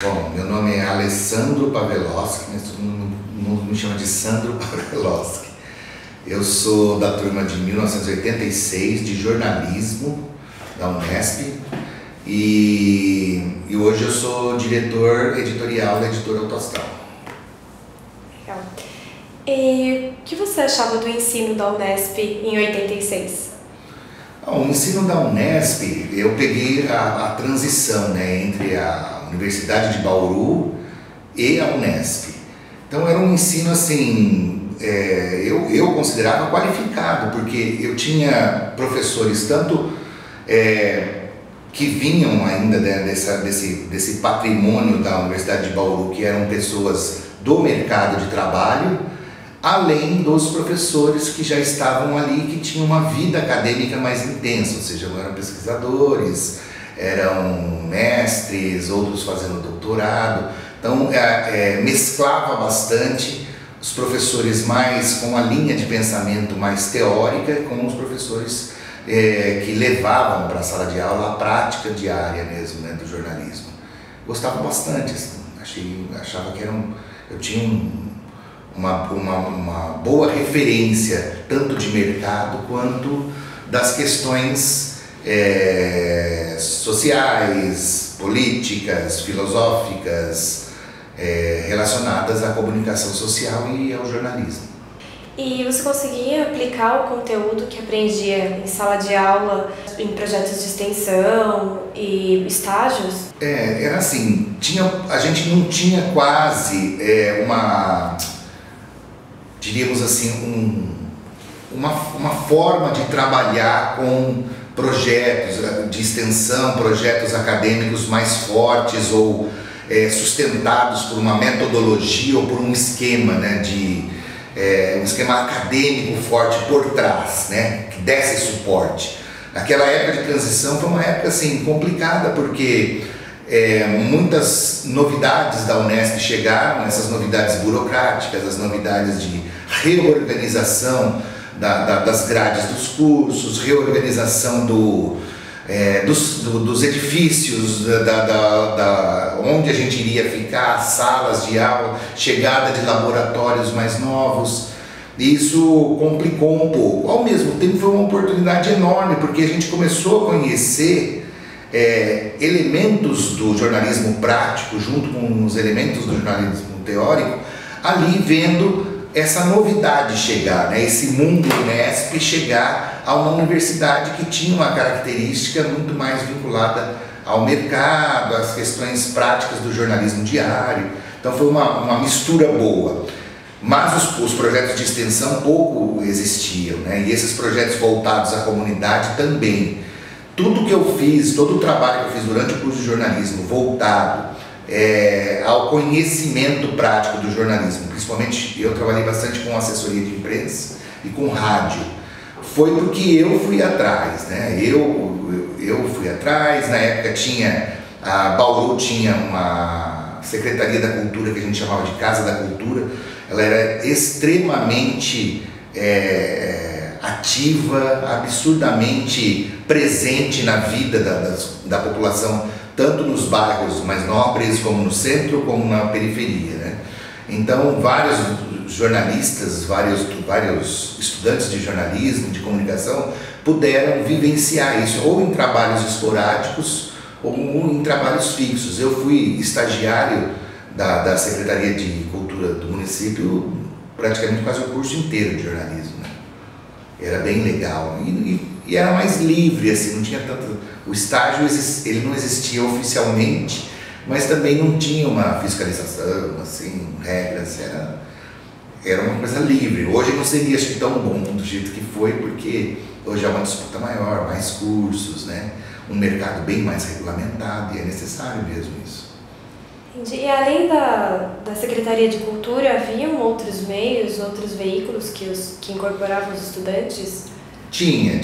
Bom, meu nome é Alessandro Pavlovsky, mas todo mundo me chama de Sandro Pavlovsky. Eu sou da turma de 1986 de jornalismo da Unesp e hoje eu sou diretor editorial da editora Autoastral. Legal. E o que você achava do ensino da Unesp em 86? O ensino da Unesp, eu peguei a transição, né, entre a Universidade de Bauru e a Unesp. Então era um ensino assim, eu considerava qualificado, porque eu tinha professores tanto que vinham ainda desse patrimônio da Universidade de Bauru, que eram pessoas do mercado de trabalho, além dos professores que já estavam ali, que tinham uma vida acadêmica mais intensa, ou seja, eram pesquisadores, eram mestres, outros fazendo doutorado. Então mesclava bastante os professores mais com a linha de pensamento mais teórica com os professores que levavam para a sala de aula a prática diária mesmo, né, do jornalismo. Gostava bastante, assim, achava que eu tinha uma boa referência tanto de mercado quanto das questões sociais, políticas, filosóficas, relacionadas à comunicação social e ao jornalismo. E você conseguia aplicar o conteúdo que aprendia em sala de aula em projetos de extensão e estágios? Era assim, a gente não tinha quase diríamos assim, uma forma de trabalhar com projetos de extensão, projetos acadêmicos mais fortes ou sustentados por uma metodologia ou por um esquema, né, um esquema acadêmico forte por trás, né, que desse suporte. Naquela época de transição foi uma época assim, complicada, porque muitas novidades da Unesp chegaram, essas novidades burocráticas, as novidades de reorganização das grades dos cursos, reorganização dos edifícios, onde a gente iria ficar, salas de aula, chegada de laboratórios mais novos. Isso complicou um pouco. Ao mesmo tempo foi uma oportunidade enorme, porque a gente começou a conhecer elementos do jornalismo prático junto com os elementos do jornalismo teórico, ali vendo essa novidade chegar, né? Esse mundo Unesp chegar a uma universidade que tinha uma característica muito mais vinculada ao mercado, às questões práticas do jornalismo diário. Então foi uma mistura boa. Mas os projetos de extensão pouco existiam, né? E esses projetos voltados à comunidade também. Tudo que eu fiz, todo o trabalho que eu fiz durante o curso de jornalismo voltado ao conhecimento prático do jornalismo, principalmente eu trabalhei bastante com assessoria de imprensa e com rádio, foi porque eu fui atrás, né? Eu fui atrás. Na época a Bauru tinha uma Secretaria da Cultura que a gente chamava de Casa da Cultura. Ela era extremamente ativa, absurdamente presente na vida da população, tanto nos bairros mais nobres, como no centro, como na periferia, né? Então, vários jornalistas, vários estudantes de jornalismo, de comunicação, puderam vivenciar isso, ou em trabalhos esporádicos, ou em trabalhos fixos. Eu fui estagiário da Secretaria de Cultura do município praticamente quase o curso inteiro de jornalismo, né? Era bem legal e era mais livre, assim, não tinha tanto... O estágio ele não existia oficialmente, mas também não tinha uma fiscalização, assim, regras, era uma coisa livre. Hoje não seria, acho que, tão bom do jeito que foi, porque hoje é uma disputa maior, mais cursos, né? Um mercado bem mais regulamentado, e é necessário mesmo isso. Entendi. E além da Secretaria de Cultura, haviam outros meios, outros veículos que incorporavam os estudantes? Tinha.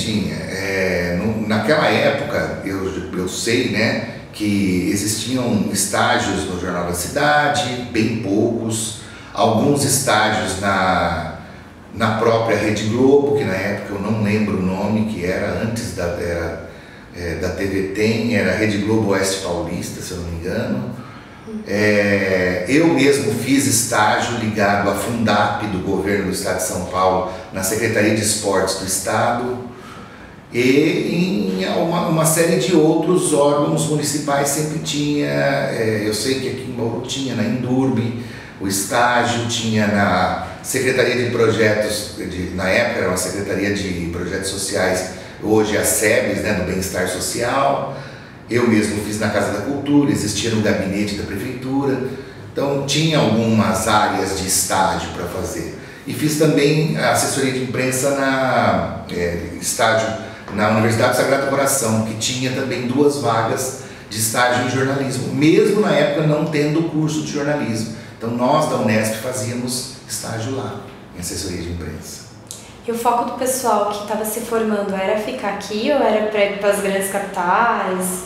Naquela época, eu sei, né, que existiam estágios no Jornal da Cidade, bem poucos, alguns estágios na própria Rede Globo, que na época eu não lembro o nome, que era antes da TV Tem, era Rede Globo Oeste Paulista, se eu não me engano. Eu mesmo fiz estágio ligado à Fundap do governo do estado de São Paulo, na Secretaria de Esportes do estado, e em uma série de outros órgãos municipais sempre tinha. Eu sei que aqui em Bauru tinha na Indurb o estágio, tinha na Secretaria de Projetos, na época era uma Secretaria de Projetos Sociais, hoje é a SEBS, né, do Bem-Estar Social. Eu mesmo fiz na Casa da Cultura, existia no gabinete da prefeitura, então tinha algumas áreas de estágio para fazer. E fiz também a assessoria de imprensa estágio na Universidade do Sagrado Coração, que tinha também 2 vagas de estágio em jornalismo, mesmo na época não tendo curso de jornalismo. Então nós da Unesp fazíamos estágio lá, em assessoria de imprensa. E o foco do pessoal que estava se formando era ficar aqui ou era para ir para as grandes capitais,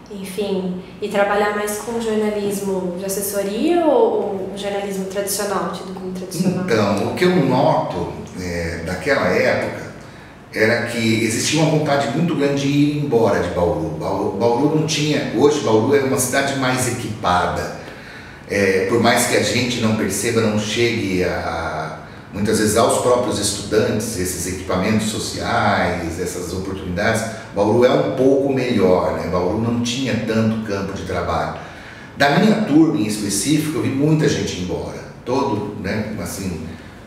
enfim, e trabalhar mais com jornalismo de assessoria ou jornalismo tradicional, tido como tradicional? Então, o que eu noto daquela época era que existia uma vontade muito grande de ir embora de Bauru. Bauru não tinha, hoje Bauru é uma cidade mais equipada. Por mais que a gente não perceba, não chegue muitas vezes aos próprios estudantes, esses equipamentos sociais, essas oportunidades, Bauru é um pouco melhor, né? Bauru não tinha tanto campo de trabalho. Da minha turma em específico, eu vi muita gente ir embora.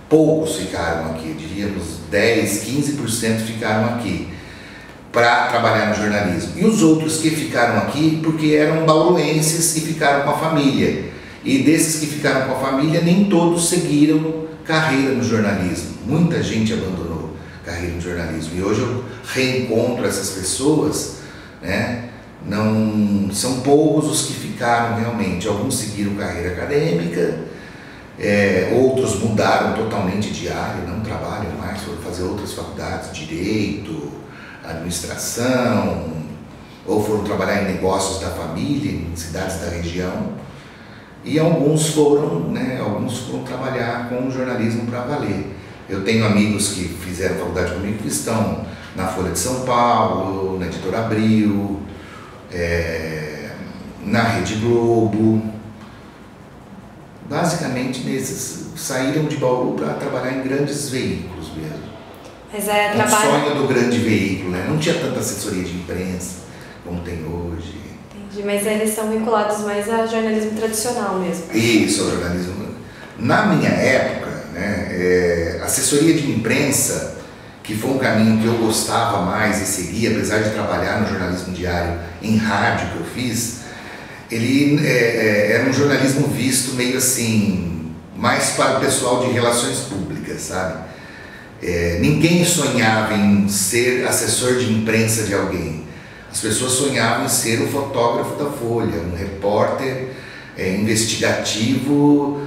Poucos ficaram aqui, diríamos 10, 15% ficaram aqui para trabalhar no jornalismo. E os outros que ficaram aqui porque eram bauruenses e ficaram com a família. E desses que ficaram com a família, nem todos seguiram carreira no jornalismo. Muita gente abandonou carreira no jornalismo. E hoje eu reencontro essas pessoas, né? Não são poucos os que ficaram realmente. Alguns seguiram carreira acadêmica, outros mudaram totalmente de área, não trabalham mais, foram fazer outras faculdades, direito, administração, ou foram trabalhar em negócios da família, em cidades da região. E alguns foram trabalhar com o jornalismo para valer. Eu tenho amigos que fizeram faculdade comigo que estão na Folha de São Paulo, na Editora Abril, na Rede Globo. Basicamente, saíram de Bauru para trabalhar em grandes veículos mesmo. Mas o sonho do grande veículo, né? Não tinha tanta assessoria de imprensa como tem hoje. Entendi, mas eles são vinculados mais a jornalismo tradicional mesmo. Isso, ao jornalismo. Na minha época, assessoria de imprensa, que foi um caminho que eu gostava mais e seguia, apesar de trabalhar no jornalismo diário em rádio que eu fiz, ele era um jornalismo visto meio assim, mais para o pessoal de relações públicas, sabe? Ninguém sonhava em ser assessor de imprensa de alguém. As pessoas sonhavam em ser o fotógrafo da Folha, um repórter investigativo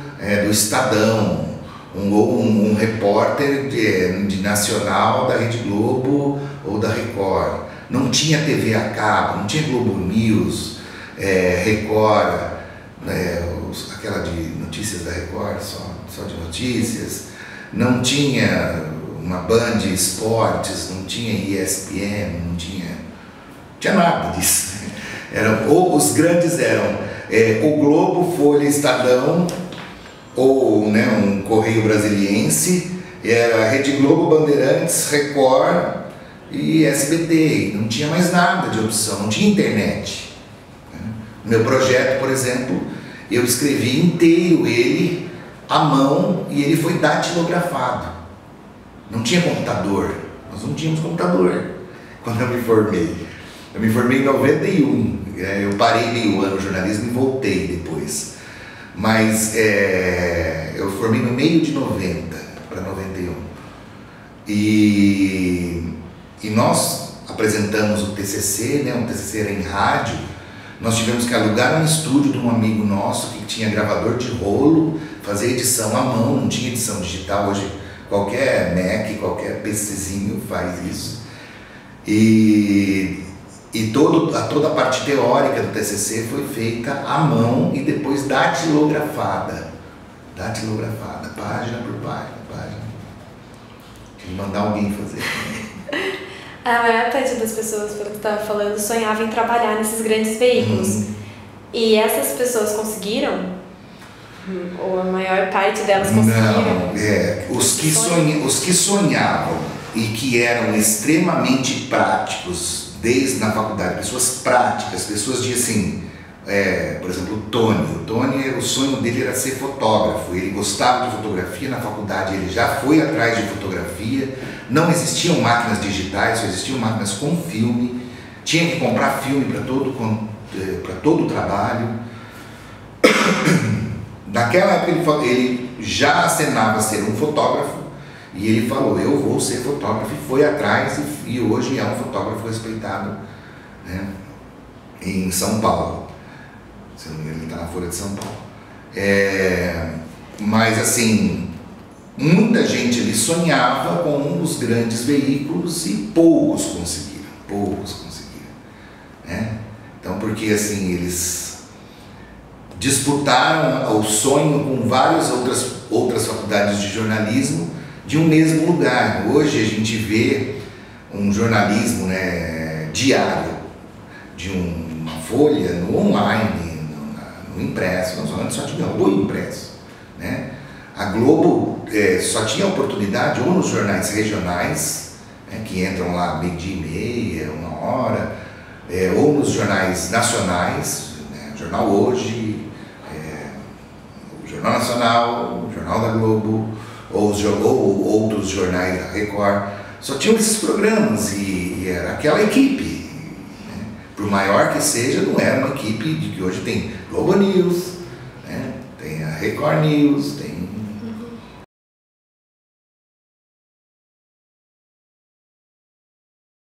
do Estadão, um repórter de nacional da Rede Globo ou da Record. Não tinha TV a cabo, não tinha Globo News, Record, aquela de notícias da Record, só de notícias. Não tinha uma Band Esportes, não tinha ESPN, não tinha nada disso. Os grandes eram o Globo, Folha, Estadão, ou um Correio Brasiliense, era Rede Globo, Bandeirantes, Record e SBT. Não tinha mais nada de opção, não tinha internet. No meu projeto, por exemplo, eu escrevi inteiro ele à mão e ele foi datilografado. Não tinha computador, nós não tínhamos computador quando eu me formei. Eu me formei em 91, eu parei meio ano no jornalismo e voltei depois. Mas eu formei no meio de 90 para 91. E nós apresentamos o TCC, um TCC era em rádio. Nós tivemos que alugar um estúdio de um amigo nosso que tinha gravador de rolo, fazer edição à mão, não tinha edição digital. Hoje qualquer Mac, qualquer PCzinho faz isso. E toda a parte teórica do TCC foi feita à mão e depois datilografada, página por página. Tinha que mandar alguém fazer. A maior parte das pessoas, pelo que você estava falando, sonhava em trabalhar nesses grandes veículos. E essas pessoas conseguiram? Ou a maior parte delas conseguiram? Não, os que sonhavam e que eram extremamente práticos desde na faculdade, pessoas práticas, pessoas de assim, por exemplo, o Tony, o sonho dele era ser fotógrafo, ele gostava de fotografia, na faculdade ele já foi atrás de fotografia, não existiam máquinas digitais, só existiam máquinas com filme, tinha que comprar filme para todo o trabalho. Naquela época ele já acenava ser um fotógrafo e ele falou, eu vou ser fotógrafo, e foi atrás e hoje é um fotógrafo respeitado, né, em São Paulo. Se não me engano, ele está na Folha de São Paulo. Mas assim, muita gente ali sonhava com os grandes veículos e poucos conseguiram, né? Então, porque assim, eles disputaram o sonho com várias outras faculdades de jornalismo de um mesmo lugar. Hoje a gente vê um jornalismo, né, diário, de uma folha no online, no impresso. Antes só tinha o impresso, né? A Globo só tinha oportunidade ou nos jornais regionais, né, que entram lá meio-dia e meia, 1 hora, ou nos jornais nacionais, né, Jornal Hoje, o Jornal Nacional, o Jornal da Globo, ou outros jornais da Record. Só tinham esses programas e era aquela equipe, né? Por maior que seja, não era uma equipe de que hoje tem Globo News, né? Tem a Record News, tem